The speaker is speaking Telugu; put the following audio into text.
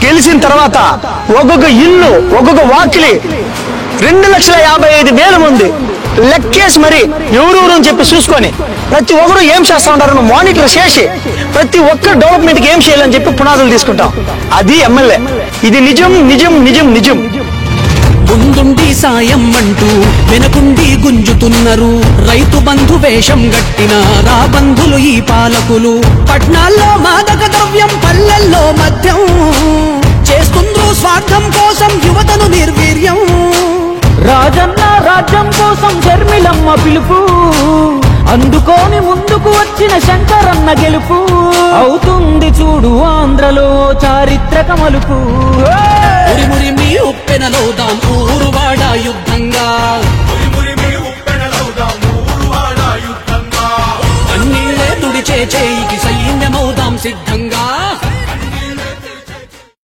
గెలిచిన తర్వాత ఒక్కొక్క ఇల్లు ఒక్కొక్క వాకిలి 2,55,000 మంది లెక్కేసి మరి ఎవరెవరు అని చెప్పి చూసుకొని ప్రతి ఒక్కరు ఏం చేస్తా ఉంటారు మానిటర్ చేసి ప్రతి ఒక్క డెవలప్మెంట్కి ఏం చేయాలని చెప్పి పునాదులు తీసుకుంటాం. అది ఎమ్మెల్యే. ఇది నిజం నిజం నిజం నిజం. ముందుండి సాయం అంటూ వెనకుండి గుంజుతున్నారు. రైతు బంధు వేషం గట్టిన రాబంధులు ఈ పాలకులు. పట్నాల్లో మాదక ద్రవ్యం, పల్లెల్లో మద్యం చేస్తుండ్రు స్వార్థం కోసం యువతను నిర్వీర్యం. రాజన్న రాజ్యం కోసం షర్మిలమ్మ పిలుపు అందుకోని ముందుకు వచ్చిన శంకరన్న గెలుపు. అవుతుంది చూడు ఆంధ్రలో చారిత్రక మలుపు. ఉరిమురి మీ ఉప్పెనలో దాం ఊరువాడ యుద్ధంగా, అన్నీలే తుడిచే చేయికి